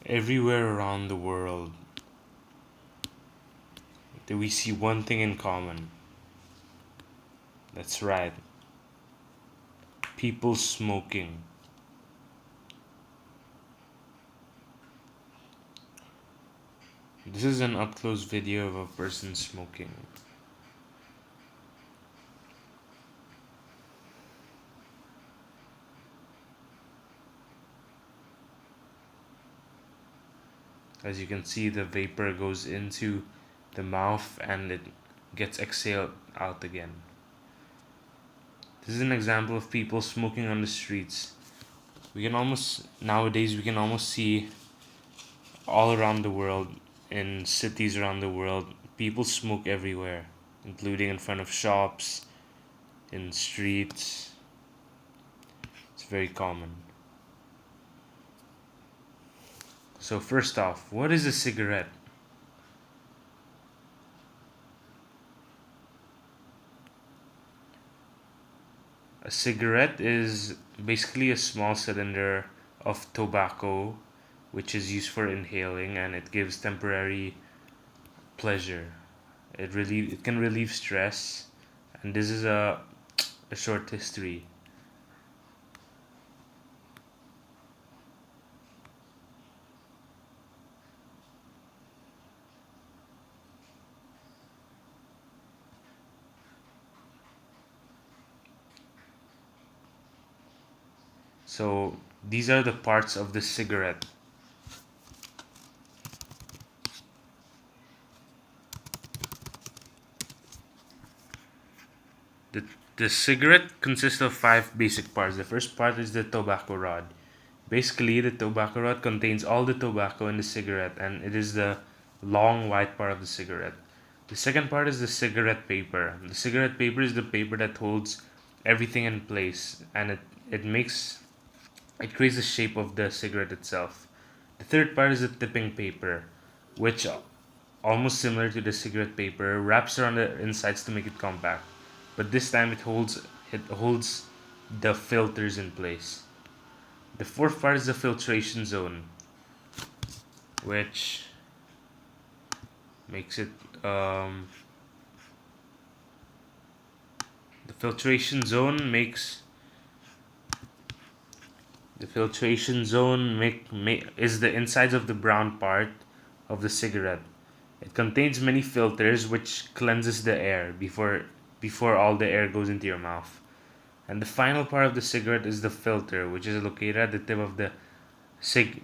Everywhere around the world, that we see one thing in common. That's right, people smoking. This is an up close video of a person smoking. As you can see, the vapor goes into the mouth and it gets exhaled out again. This is an example of people smoking on the streets. Nowadays, we can almost see all around the world, in cities around the world, people smoke everywhere, including in front of shops, in streets. It's very common. So, first off, what is a cigarette? A cigarette is basically a small cylinder of tobacco which is used for inhaling, and it gives temporary pleasure. It can relieve stress, and this is a short history. So these are the parts of the cigarette. The, the cigarette consists of five basic parts. The first part is the tobacco rod. Basically, the tobacco rod contains all the tobacco in the cigarette, and it is the long white part of the cigarette. The second part is the cigarette paper. The cigarette paper is the paper that holds everything in place, and it creates the shape of the cigarette itself. The third part is the tipping paper, which, almost similar to the cigarette paper, wraps around the insides to make it compact. But this time it holds the filters in place. The fourth part is the filtration zone, which makes it the filtration zone makes the filtration zone is the insides of the brown part of the cigarette. It contains many filters which cleanses the air before all the air goes into your mouth. And the final part of the cigarette is the filter, which is located at the tip of the cig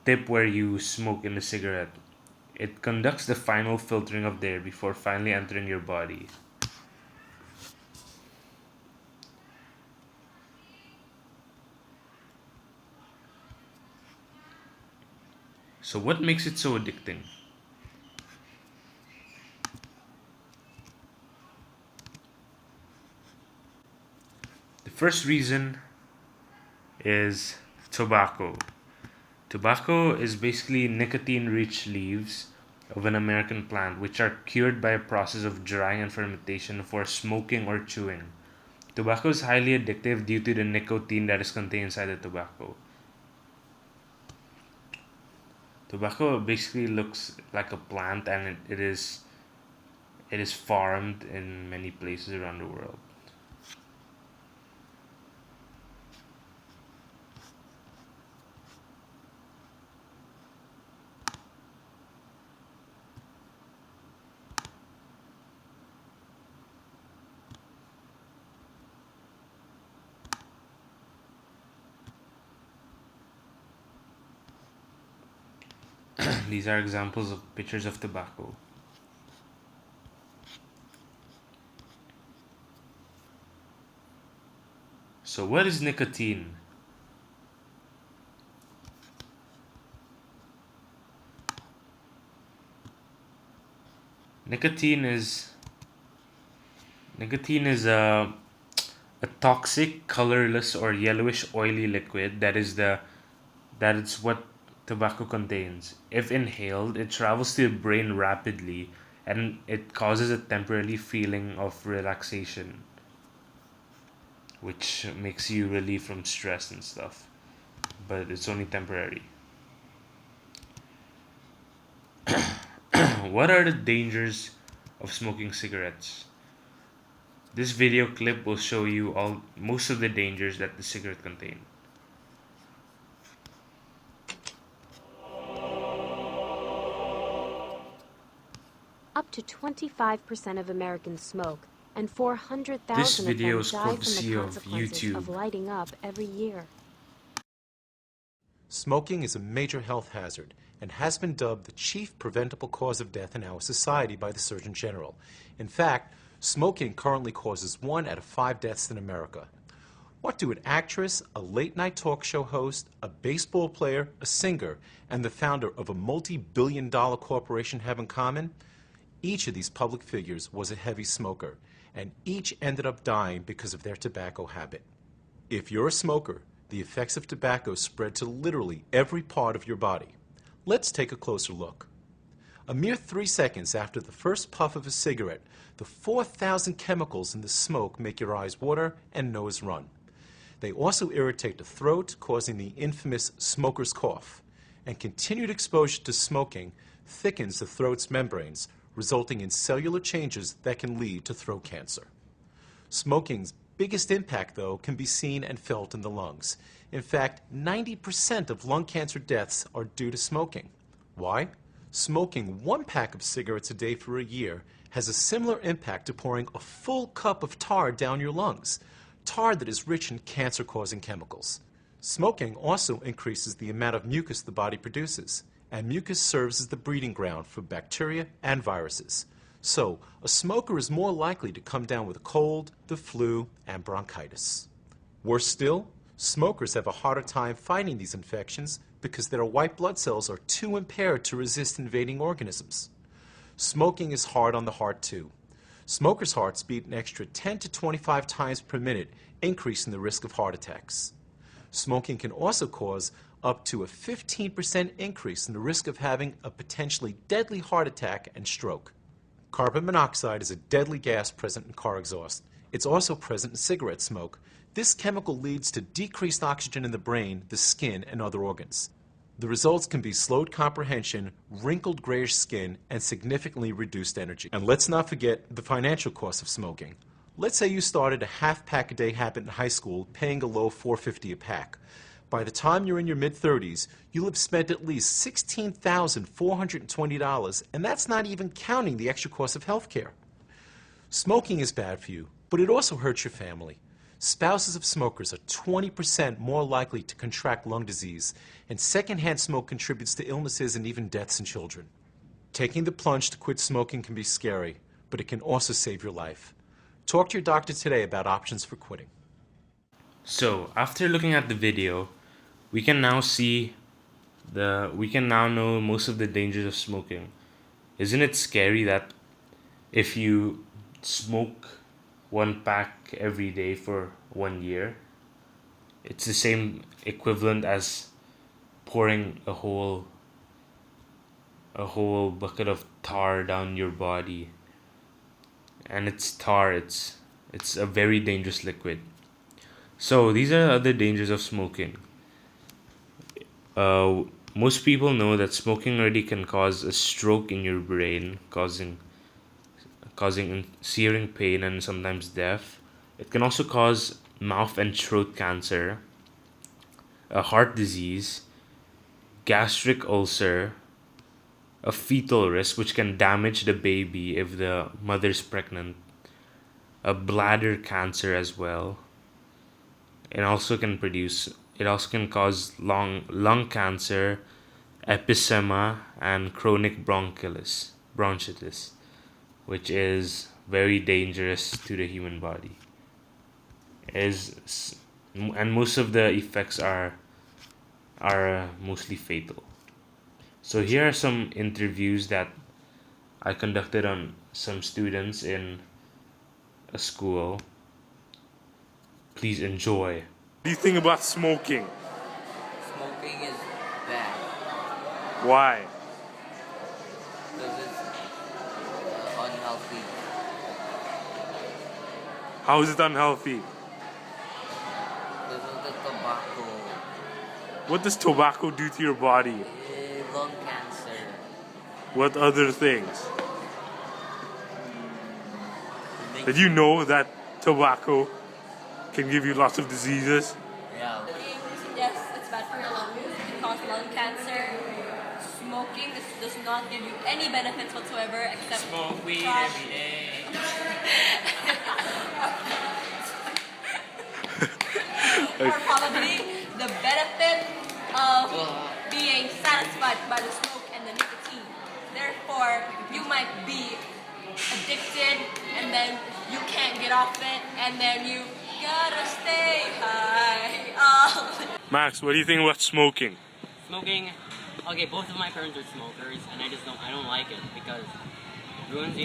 tip where you smoke in the cigarette. It conducts the final filtering of the air before finally entering your body. So what makes it so addicting? The first reason is tobacco. Tobacco is basically nicotine rich leaves of an American plant which are cured by a process of drying and fermentation for smoking or chewing. Tobacco is highly addictive due to the nicotine that is contained inside the tobacco. Tobacco basically looks like a plant, and it is farmed in many places around the world. These are examples of pictures of tobacco. So what is nicotine? Nicotine is nicotine is a toxic, colorless, or yellowish oily liquid that is what tobacco contains. If inhaled, it travels to the brain rapidly, and it causes a temporary feeling of relaxation, which makes you relief from stress and stuff. But it's only temporary. What are the dangers of smoking cigarettes? This video clip will show you most of the dangers that the cigarette contain. Up to 25% of Americans smoke, and This 400,000 of video them is die from the courtesy of consequences YouTube. of lighting up every year. Smoking is a major health hazard and has been dubbed the chief preventable cause of death in our society by the Surgeon General. In fact, smoking currently causes 1 out of 5 deaths in America. What do an actress, a late-night talk show host, a baseball player, a singer, and the founder of a multi-billion-dollar corporation have in common? Each of these public figures was a heavy smoker, and each ended up dying because of their tobacco habit. If you're a smoker, the effects of tobacco spread to literally every part of your body. Let's take a closer look. A mere 3 seconds after the first puff of a cigarette, the 4,000 chemicals in the smoke make your eyes water and nose run. They also irritate the throat, causing the infamous smoker's cough. And continued exposure to smoking thickens the throat's membranes, resulting in cellular changes that can lead to throat cancer. Smoking's biggest impact, though, can be seen and felt in the lungs. In fact, 90% of lung cancer deaths are due to smoking. Why? Smoking 1 pack of cigarettes a day for a year has a similar impact to pouring a full cup of tar down your lungs, tar that is rich in cancer-causing chemicals. Smoking also increases the amount of mucus the body produces, and mucus serves as the breeding ground for bacteria and viruses. So, a smoker is more likely to come down with a cold, the flu, and bronchitis. Worse still, smokers have a harder time fighting these infections because their white blood cells are too impaired to resist invading organisms. Smoking is hard on the heart too. Smokers' hearts beat an extra 10 to 25 times per minute, increasing the risk of heart attacks. Smoking can also cause up to a 15% increase in the risk of having a potentially deadly heart attack and stroke. Carbon monoxide is a deadly gas present in car exhaust. It's also present in cigarette smoke. This chemical leads to decreased oxygen in the brain, the skin, and other organs. The results can be slowed comprehension, wrinkled grayish skin, and significantly reduced energy. And let's not forget the financial cost of smoking. Let's say you started a half-pack-a-day habit in high school, paying a low $4.50 a pack. By the time you're in your mid-30s, you'll have spent at least $16,420, and that's not even counting the extra cost of health care. Smoking is bad for you, but it also hurts your family. Spouses of smokers are 20% more likely to contract lung disease, and secondhand smoke contributes to illnesses and even deaths in children. Taking the plunge to quit smoking can be scary, but it can also save your life. Talk to your doctor today about options for quitting. So, after looking at the video, we can now know most of the dangers of smoking. Isn't it scary that if you smoke 1 pack every day for 1 year, it's the same equivalent as pouring a whole bucket of tar down your body? And it's tar, it's a very dangerous liquid. So these are other dangers of smoking. Most people know that smoking already can cause a stroke in your brain, causing searing pain and sometimes death. It can also cause mouth and throat cancer, a heart disease, gastric ulcer, a fetal risk which can damage the baby if the mother's pregnant, a bladder cancer as well. It also can cause lung cancer, emphysema, and chronic bronchitis, which is very dangerous to the human body. And most of the effects are mostly fatal. So here are some interviews that I conducted on some students in a school. Please enjoy. What do you think about smoking? Smoking is bad Why? because it's unhealthy. How is it unhealthy? Because of the tobacco, What does tobacco do to your body? lung cancer, What other things? Did you know that tobacco can give you lots of diseases? Yeah. Yes, it's bad for your lungs. It can cause lung cancer. Smoking does not give you any benefits whatsoever except Smoke weed crash. every day. Or probably the benefit of being satisfied by the smoke and the nicotine. Therefore, you might be addicted and then you can't get off it and then you gotta stay high. Max, what do you think about smoking? Smoking. Okay, both of my parents are smokers, and I don't like it because it ruins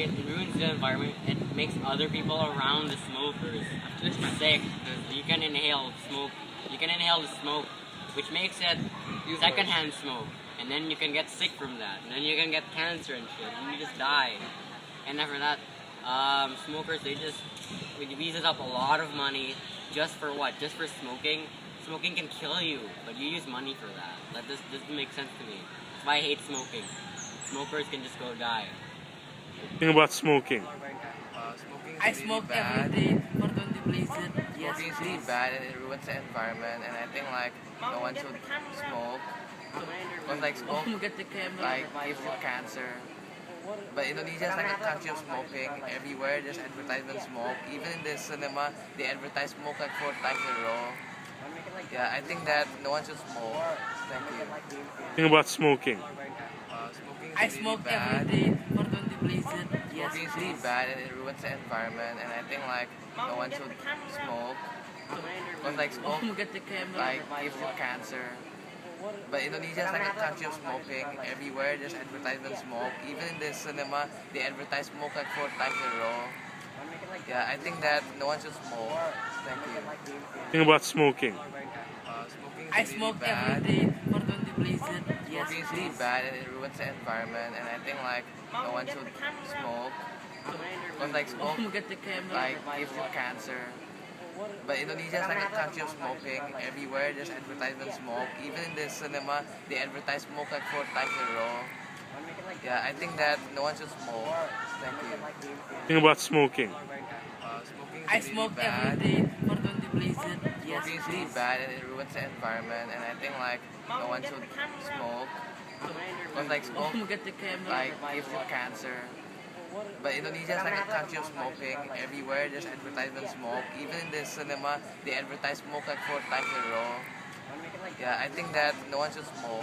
the environment. It makes other people around the smokers sick because you can inhale smoke. You can inhale the smoke, which makes it secondhand smoke, and then you can get sick from that, and then you can get cancer and shit, and you just die. And after that, smokers it uses up a lot of money just for what? Just for smoking. Smoking can kill you, but you use money for that. That doesn't make sense to me. That's why I hate smoking. Smokers can just go die. Think about smoking. I smoke every day for 20 places. Yes, Smoking is really bad and it ruins the environment, and I think like no one should smoke. Because like smoke Get the camera. like gives you cancer. But Indonesia is like a country of smoking. Everywhere there's advertisement smoke. Even in the cinema, they advertise smoke like 4 times in a row. Yeah, I think that no one should smoke. Thank you. Think about smoking. Smoking is I really smoke bad. every day for 20 places. Yes, Smoking is really bad and it ruins the environment, and I think like no one should smoke. Because like smoke Get the camera. like gives you cancer. But Indonesia is like a country of smoking. Everywhere there's advertisement smoke. Even in the cinema, they advertise smoke like 4 times in a row. Yeah, I think that no one should smoke. Thank you. Think about smoking. Smoking is I really smoke bad. every day for 20 places. Yes, Smoking is really bad and it ruins the environment, and I think like no one should smoke. Because like smoke Get the camera. like gives you cancer. But Indonesia is like a country of smoking. Everywhere there's advertisement smoke. Even in the cinema, they advertise smoke like 4 times in a row. Yeah, I think that no one should smoke. Thank you. Think about smoking. Smoking is I really smoke bad. every day for 20 places. Yes, Smoking is really bad and it ruins the environment, and I think like no one should smoke. Because like smoke Get the camera. like gives you cancer. But Indonesia is like a country of smoking. Everywhere there's advertisement smoke. Even in the cinema, they advertise smoke like 4 times in a row. Yeah, I think that no one should smoke.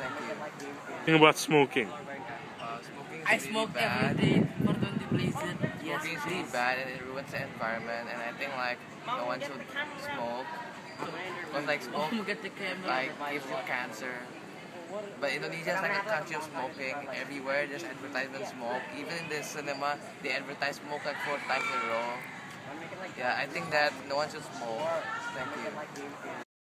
Thank you. Think about smoking. Smoking is I really smoke bad. every day for 20 places. Yes, Smoking is really bad and it ruins the environment, and I think like no one should smoke. Because like smoke Get the camera. like gives you cancer. But Indonesia is like a country of smoking. Everywhere there's advertisement smoke. Even in the cinema, they advertise smoke like 4 times in a row. Yeah, I think that no one should smoke. Thank you.